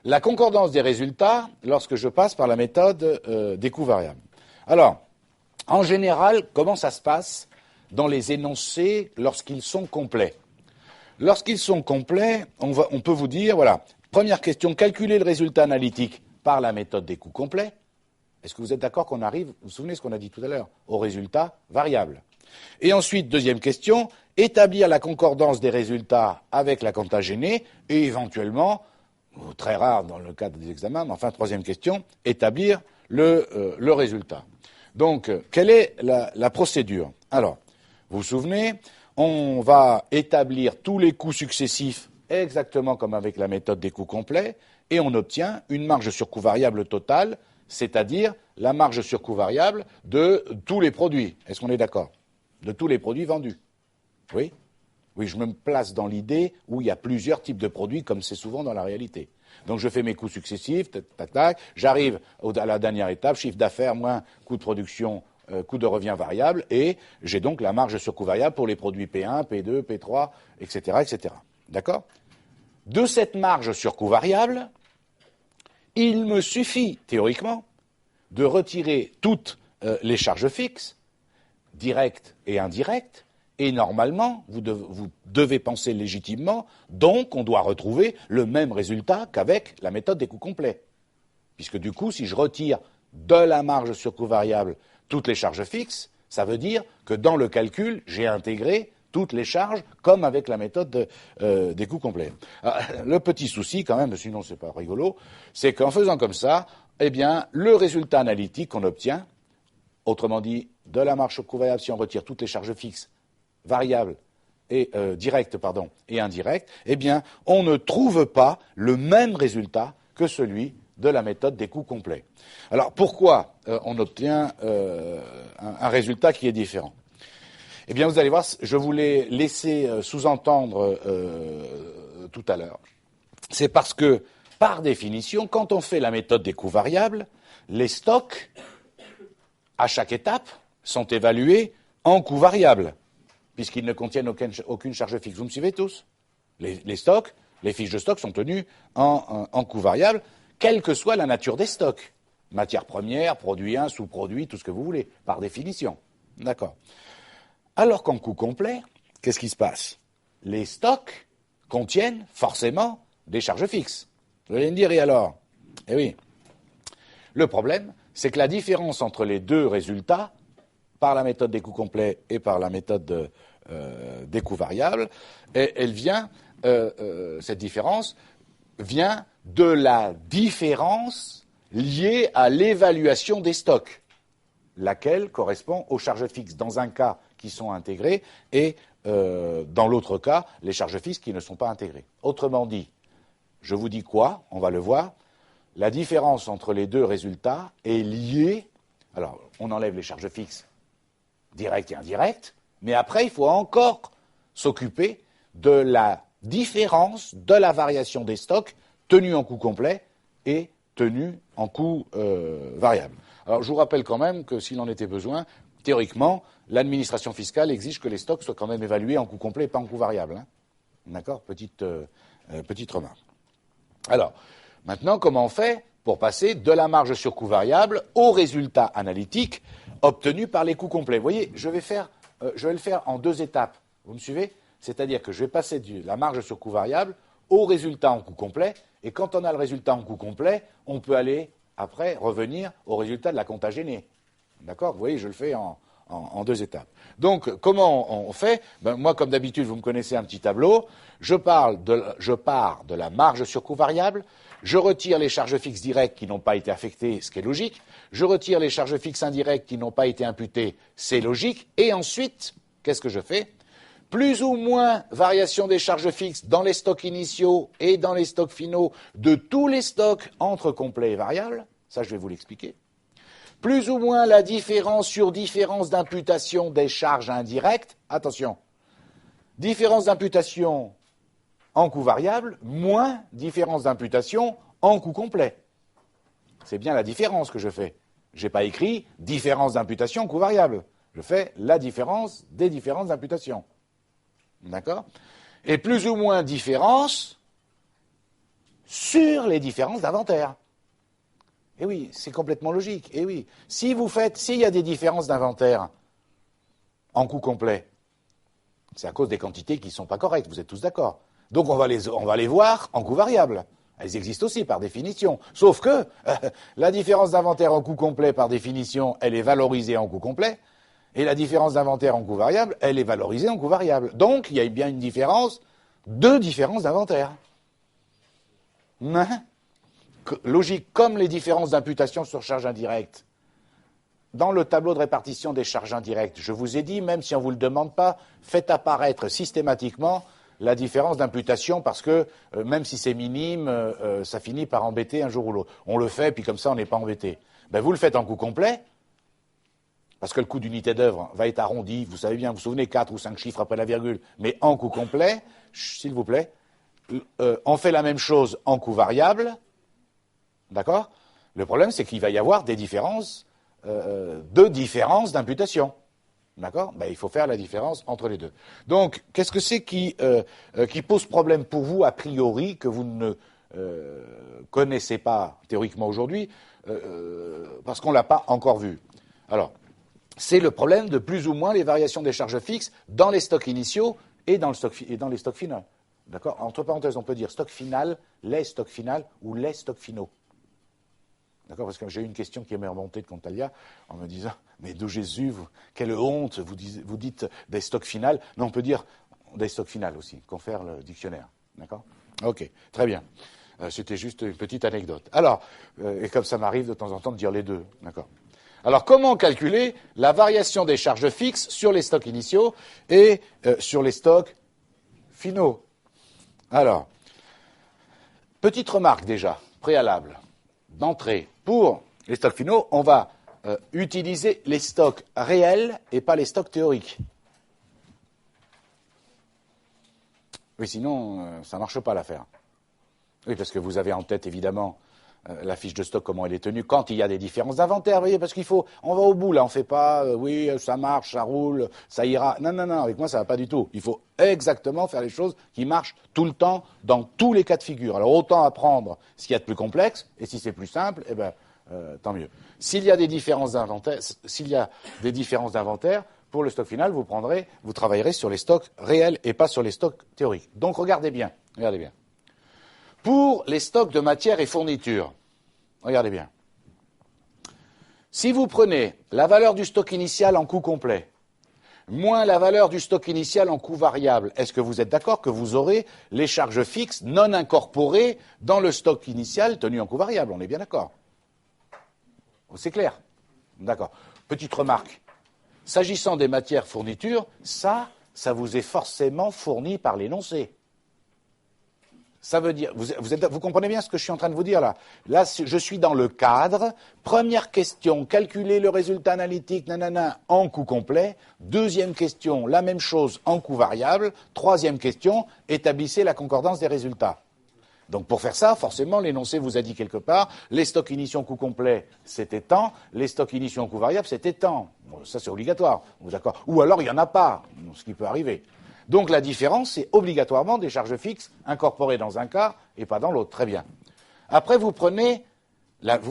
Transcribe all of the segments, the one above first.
la concordance des résultats lorsque je passe par la méthode des coûts variables. Alors, en général, comment ça se passe dans les énoncés lorsqu'ils sont complets? Lorsqu'ils sont complets, on peut vous dire, voilà, première question, calculer le résultat analytique par la méthode des coûts complets. Est-ce que vous êtes d'accord qu'on arrive, vous vous souvenez ce qu'on a dit tout à l'heure, au résultat variable? Et ensuite, deuxième question, établir la concordance des résultats avec la quanta gênée et éventuellement, très rare dans le cadre des examens, mais enfin, troisième question, établir le résultat. Donc, quelle est la procédure? Alors, vous vous souvenez, on va établir tous les coûts successifs exactement comme avec la méthode des coûts complets et on obtient une marge sur coût variable totale, c'est-à-dire la marge sur coût variable de tous les produits. Est-ce qu'on est d'accord? De tous les produits vendus. Oui? Oui, je me place dans l'idée où il y a plusieurs types de produits, comme c'est souvent dans la réalité. Donc je fais mes coûts successifs, j'arrive à la dernière étape, chiffre d'affaires moins coût de production, coût de revient variable, et j'ai donc la marge sur coût variable pour les produits P1, P2, P3, etc., etc. D'accord? De cette marge sur coût variable, il me suffit, théoriquement, de retirer toutes les charges fixes, directes et indirectes, et normalement, vous devez penser légitimement, donc on doit retrouver le même résultat qu'avec la méthode des coûts complets. Puisque du coup, si je retire de la marge sur coût variable toutes les charges fixes, ça veut dire que dans le calcul, j'ai intégré toutes les charges, comme avec la méthode des coûts complets. Alors, le petit souci, quand même, sinon c'est pas rigolo, c'est qu'en faisant comme ça, eh bien, le résultat analytique qu'on obtient, autrement dit, de la marge sur coût variable, si on retire toutes les charges fixes, variables et directes, et indirectes, eh bien, on ne trouve pas le même résultat que celui de la méthode des coûts complets. Alors, pourquoi on obtient un résultat qui est différent? Eh bien, vous allez voir, je vous l'ai laissé sous-entendre tout à l'heure. C'est parce que, par définition, quand on fait la méthode des coûts variables, les stocks, à chaque étape, sont évalués en coûts variables, puisqu'ils ne contiennent aucune charge fixe. Vous me suivez tous? Les stocks, les fiches de stock sont tenues en coûts variables, quelle que soit la nature des stocks. Matière première, produit 1, sous-produit, tout ce que vous voulez, par définition. D'accord. Alors qu'en coût complet, qu'est-ce qui se passe? Les stocks contiennent forcément des charges fixes. Vous allez me dire, et alors? Eh oui. Le problème, c'est que la différence entre les deux résultats, par la méthode des coûts complets et par la méthode des coûts variables, cette différence vient de la différence liée à l'évaluation des stocks, laquelle correspond aux charges fixes dans un cas qui sont intégrées et dans l'autre cas, les charges fixes qui ne sont pas intégrées. Autrement dit, je vous dis quoi? On va le voir. La différence entre les deux résultats est liée. Alors, on enlève les charges fixes directes et indirectes, mais après, il faut encore s'occuper de la différence de la variation des stocks tenus en coût complet et tenus en coût variable. Alors, je vous rappelle quand même que s'il en était besoin, théoriquement, l'administration fiscale exige que les stocks soient quand même évalués en coût complet et pas en coût variable. Hein. D'accord? Petite remarque. Alors, maintenant, comment on fait pour passer de la marge sur coût variable au résultat analytique obtenu par les coûts complets? Vous voyez, je vais le faire en deux étapes. Vous me suivez? C'est-à-dire que je vais passer de la marge sur coût variable au résultat en coût complet. Et quand on a le résultat en coût complet, on peut aller, après, revenir au résultat de la compta gênée. D'accord? Vous voyez, je le fais en deux étapes. Donc, comment on fait? Moi, comme d'habitude, vous me connaissez un petit tableau. Je pars de la marge sur coût variable. Je retire les charges fixes directes qui n'ont pas été affectées, ce qui est logique. Je retire les charges fixes indirectes qui n'ont pas été imputées, c'est logique. Et ensuite, qu'est-ce que je fais? Plus ou moins variation des charges fixes dans les stocks initiaux et dans les stocks finaux de tous les stocks entre complets et variables. Ça, je vais vous l'expliquer. Plus ou moins la différence sur différence d'imputation des charges indirectes. Attention, différence d'imputation en coût variable, moins différence d'imputation en coût complet. C'est bien la différence que je fais. Je n'ai pas écrit différence d'imputation en coût variable. Je fais la différence des différentes imputations. D'accord? Et plus ou moins différence sur les différences d'inventaire. Eh oui, c'est complètement logique. Eh oui, s'il y a des différences d'inventaire en coût complet, c'est à cause des quantités qui ne sont pas correctes, vous êtes tous d'accord. Donc on va les voir en coût variable. Elles existent aussi par définition. Sauf que la différence d'inventaire en coût complet, par définition, elle est valorisée en coût complet, et la différence d'inventaire en coût variable, elle est valorisée en coût variable. Donc il y a bien une différence, deux différences d'inventaire. Logique, comme les différences d'imputation sur charge indirecte. Dans le tableau de répartition des charges indirectes, je vous ai dit, même si on ne vous le demande pas, faites apparaître systématiquement la différence d'imputation parce que même si c'est minime, ça finit par embêter un jour ou l'autre. On le fait, puis comme ça, on n'est pas embêté. Ben, vous le faites en coût complet, parce que le coût d'unité d'œuvre va être arrondi, vous savez bien, vous vous souvenez, 4 ou 5 chiffres après la virgule, mais en coût complet, s'il vous plaît, on fait la même chose en coût variable, d'accord? Le problème, c'est qu'il va y avoir des différences, deux différences d'imputation. D'accord? Ben, il faut faire la différence entre les deux. Donc, qu'est-ce que c'est qui pose problème pour vous, a priori, que vous ne connaissez pas théoriquement aujourd'hui, parce qu'on ne l'a pas encore vu? Alors, c'est le problème de plus ou moins les variations des charges fixes dans les stocks initiaux et dans les stocks finaux. D'accord? Entre parenthèses, on peut dire stock final, les stocks finales ou les stocks finaux. D'accord? Parce que j'ai eu une question qui m'est remontée de Contalia en me disant « Mais de Jésus, quelle honte, vous dites des stocks finales ». Non, on peut dire des stocks finales aussi, confère le dictionnaire. D'accord? Ok, très bien. C'était juste une petite anecdote. Alors, et comme ça m'arrive de temps en temps de dire les deux. D'accord? Alors, comment calculer la variation des charges fixes sur les stocks initiaux et sur les stocks finaux? Alors, petite remarque déjà, préalable, d'entrée. Pour les stocks finaux, on va utiliser les stocks réels et pas les stocks théoriques. Oui, sinon, ça ne marche pas l'affaire. Oui, parce que vous avez en tête, évidemment, la fiche de stock, comment elle est tenue, quand il y a des différences d'inventaire, vous voyez, parce on va au bout, là, on ne fait pas, oui, ça marche, ça roule, ça ira. Non, non, non, avec moi, ça ne va pas du tout. Il faut exactement faire les choses qui marchent tout le temps, dans tous les cas de figure. Alors, autant apprendre ce qu'il y a de plus complexe, et si c'est plus simple, eh ben, tant mieux. S'il y a des différences d'inventaire, pour le stock final, vous travaillerez sur les stocks réels et pas sur les stocks théoriques. Donc, regardez bien. Pour les stocks de matières et fournitures, regardez bien. Si vous prenez la valeur du stock initial en coût complet, moins la valeur du stock initial en coût variable, est-ce que vous êtes d'accord que vous aurez les charges fixes non incorporées dans le stock initial tenu en coût variable? On est bien d'accord? C'est clair? D'accord. Petite remarque. S'agissant des matières fournitures, ça vous est forcément fourni par l'énoncé. Ça veut dire, vous comprenez bien ce que je suis en train de vous dire là? Là, je suis dans le cadre. Première question, calculer le résultat analytique, nanana, en coût complet. Deuxième question, la même chose en coût variable. Troisième question, établissez la concordance des résultats. Donc pour faire ça, forcément, l'énoncé vous a dit quelque part, les stocks initiaux en coût complet, c'était tant, les stocks initiaux en coût variable, c'était tant. Bon, ça, c'est obligatoire, d'accord? Ou alors, il n'y en a pas, ce qui peut arriver. Donc la différence, c'est obligatoirement des charges fixes incorporées dans un cas et pas dans l'autre. Très bien. Après, vous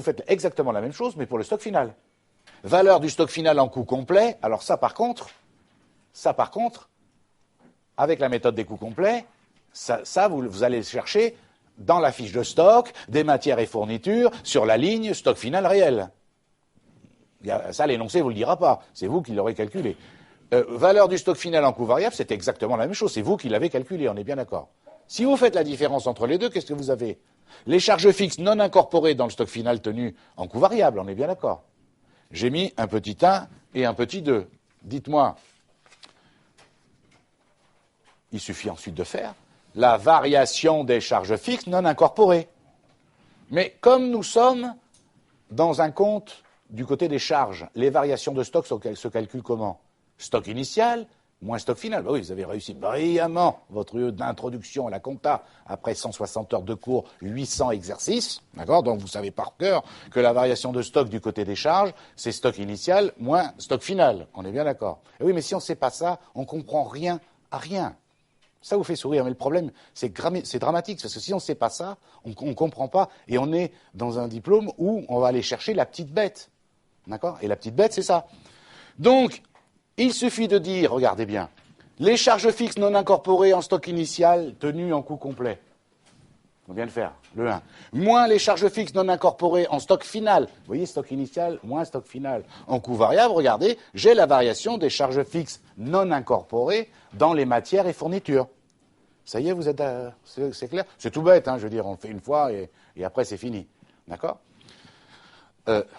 faites exactement la même chose, mais pour le stock final. Valeur du stock final en coût complet. Alors ça, par contre, avec la méthode des coûts complets, vous allez chercher dans la fiche de stock des matières et fournitures sur la ligne stock final réel. Ça, l'énoncé ne vous le dira pas. C'est vous qui l'aurez calculé. Valeur du stock final en coût variable, c'est exactement la même chose. C'est vous qui l'avez calculé, on est bien d'accord. Si vous faites la différence entre les deux, qu'est-ce que vous avez? Les charges fixes non incorporées dans le stock final tenu en coût variable, on est bien d'accord. J'ai mis un petit 1 et un petit 2. Dites-moi, il suffit ensuite de faire la variation des charges fixes non incorporées. Mais comme nous sommes dans un compte du côté des charges, les variations de stock se calculent comment? Stock initial, moins stock final. Ben oui, vous avez réussi brillamment votre introduction à la compta après 160 heures de cours, 800 exercices. D'accord? Donc vous savez par cœur que la variation de stock du côté des charges, c'est stock initial moins stock final. On est bien d'accord? Et oui, mais si on ne sait pas ça, on ne comprend rien à rien. Ça vous fait sourire, mais le problème, c'est dramatique, parce que si on ne sait pas ça, on ne comprend pas, et on est dans un diplôme où on va aller chercher la petite bête. D'accord? Et la petite bête, c'est ça. Donc, il suffit de dire, regardez bien, les charges fixes non incorporées en stock initial tenues en coût complet. On vient de faire, le 1. Moins les charges fixes non incorporées en stock final. Vous voyez, stock initial, moins stock final. En coût variable, regardez, j'ai la variation des charges fixes non incorporées dans les matières et fournitures. Ça y est, vous êtes, c'est clair? C'est tout bête, hein, je veux dire, on le fait une fois et après c'est fini. D'accord?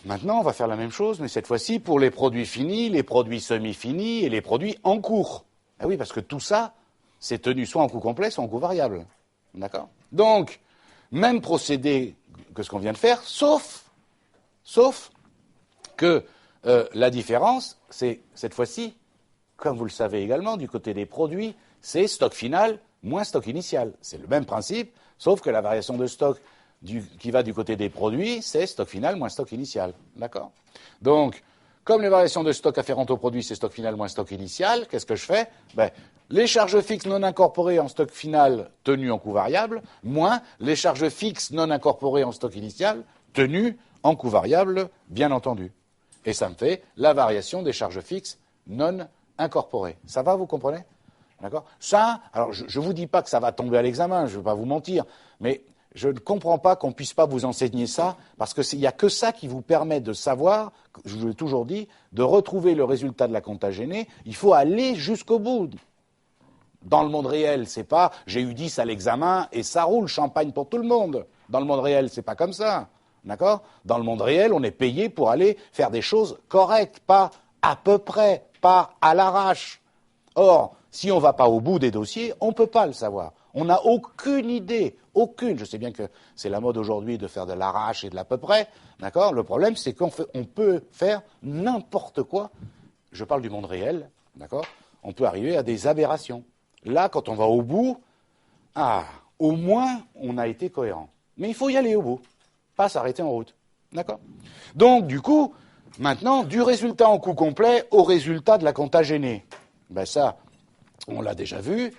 Maintenant, on va faire la même chose, mais cette fois-ci pour les produits finis, les produits semi-finis et les produits en cours. Ah oui, parce que tout ça, c'est tenu soit en coût complet, soit en coût variable. D'accord? Donc, même procédé que ce qu'on vient de faire, sauf que la différence, c'est cette fois-ci, comme vous le savez également, du côté des produits, c'est stock final moins stock initial. C'est le même principe, sauf que la variation de stock qui va du côté des produits, c'est stock final moins stock initial. D'accord? Donc, comme les variations de stock afférentes aux produits, c'est stock final moins stock initial, qu'est-ce que je fais? Les charges fixes non incorporées en stock final tenues en coût variable, moins les charges fixes non incorporées en stock initial tenues en coût variable, bien entendu. Et ça me fait la variation des charges fixes non incorporées. Ça va, vous comprenez? D'accord? Ça, alors je ne vous dis pas que ça va tomber à l'examen, je ne veux pas vous mentir, mais je ne comprends pas qu'on ne puisse pas vous enseigner ça, parce qu'il n'y a que ça qui vous permet de savoir, je vous l'ai toujours dit, de retrouver le résultat de la compta gênée. Il faut aller jusqu'au bout. Dans le monde réel, c'est pas j'ai eu 10 à l'examen et ça roule, champagne pour tout le monde. Dans le monde réel, c'est pas comme ça. D'accord? Dans le monde réel, on est payé pour aller faire des choses correctes, pas à peu près, pas à l'arrache. Or, si on ne va pas au bout des dossiers, on ne peut pas le savoir. On n'a aucune idée, aucune. Je sais bien que c'est la mode aujourd'hui de faire de l'arrache et de l'à peu près, d'accord? Le problème, c'est qu'on peut faire n'importe quoi. Je parle du monde réel, d'accord? On peut arriver à des aberrations. Là, quand on va au bout, au moins, on a été cohérent. Mais il faut y aller au bout, pas s'arrêter en route, d'accord? Donc, du coup, maintenant, du résultat en coût complet au résultat de la compta gênée. Ça, on l'a déjà vu.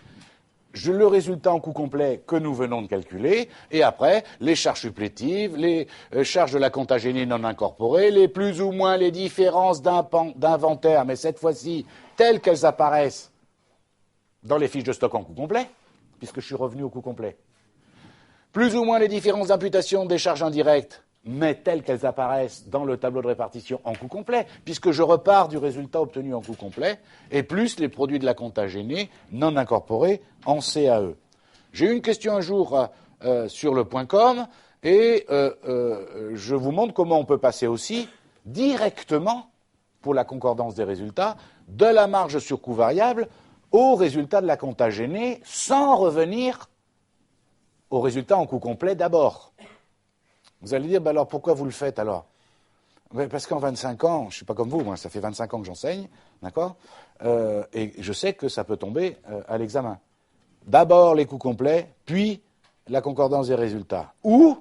Le résultat en coût complet que nous venons de calculer, et après, les charges supplétives, les charges de la compta gênée non incorporées, les plus ou moins les différences d'inventaire, mais cette fois-ci, telles qu'elles apparaissent dans les fiches de stock en coût complet, puisque je suis revenu au coût complet. Plus ou moins les différences d'imputation des charges indirectes, mais telles qu'elles apparaissent dans le tableau de répartition en coût complet, puisque je repars du résultat obtenu en coût complet, et plus les produits de la compta gênée non incorporés en CAE. J'ai eu une question un jour sur le .com, et je vous montre comment on peut passer aussi directement, pour la concordance des résultats, de la marge sur coût variable au résultat de la compta gênée, sans revenir au résultat en coût complet d'abord. Vous allez dire, alors pourquoi vous le faites alors? Parce qu'en 25 ans, je ne suis pas comme vous, moi, ça fait 25 ans que j'enseigne, d'accord? Et je sais que ça peut tomber à l'examen. D'abord les coûts complets, puis la concordance des résultats. Ou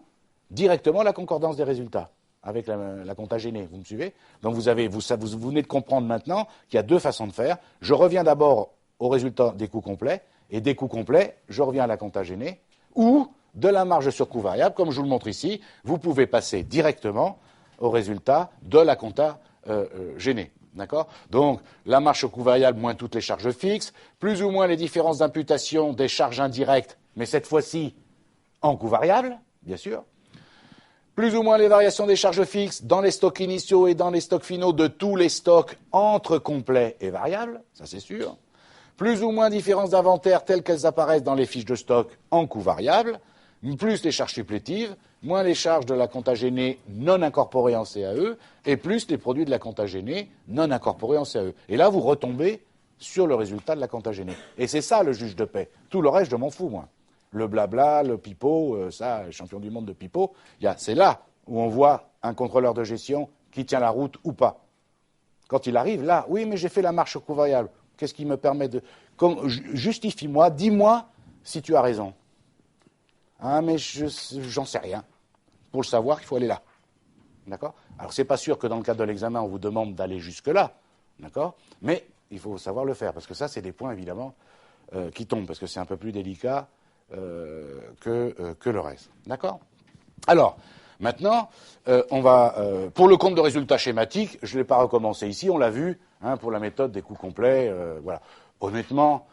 directement la concordance des résultats, avec la compta gênée, vous me suivez? Donc vous venez de comprendre maintenant qu'il y a deux façons de faire. Je reviens d'abord au résultat des coûts complets, et des coûts complets, je reviens à la compta gênée, ou de la marge sur coût variable, comme je vous le montre ici, vous pouvez passer directement au résultat de la compta gênée. D'accord? Donc, la marge sur coût variable moins toutes les charges fixes, plus ou moins les différences d'imputation des charges indirectes, mais cette fois-ci en coût variable, bien sûr. Plus ou moins les variations des charges fixes dans les stocks initiaux et dans les stocks finaux de tous les stocks entre complets et variables, ça c'est sûr. Plus ou moins différences d'inventaire telles qu'elles apparaissent dans les fiches de stock en coût variable, plus les charges supplétives, moins les charges de la compta gênée non incorporées en CAE, et plus les produits de la compta gênée non incorporés en CAE. Et là, vous retombez sur le résultat de la compta gênée. Et c'est ça le juge de paix. Tout le reste, je m'en fous, moi. Le blabla, le pipeau, ça, champion du monde de pipeau, c'est là où on voit un contrôleur de gestion qui tient la route ou pas. Quand il arrive, là, oui, mais j'ai fait la marche au coût variable. Qu'est-ce qui me permet de... Justifie-moi, dis-moi si tu as raison. Mais j'en sais rien. Pour le savoir, il faut aller là. D'accord? Alors, c'est pas sûr que dans le cadre de l'examen, on vous demande d'aller jusque-là. D'accord? Mais il faut savoir le faire, parce que ça, c'est des points, évidemment, qui tombe, parce que c'est un peu plus délicat que le reste. D'accord ? Alors, maintenant, pour le compte de résultats schématiques, je ne l'ai pas recommencé ici, on l'a vu, pour la méthode des coûts complets, voilà. Honnêtement,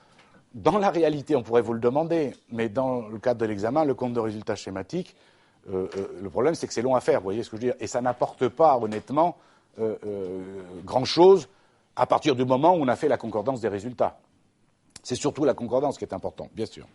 dans la réalité, on pourrait vous le demander, mais dans le cadre de l'examen, le compte de résultats schématiques, le problème, c'est que c'est long à faire, vous voyez ce que je veux dire ? Et ça n'apporte pas, honnêtement, grand-chose à partir du moment où on a fait la concordance des résultats. C'est surtout la concordance qui est importante, bien sûr.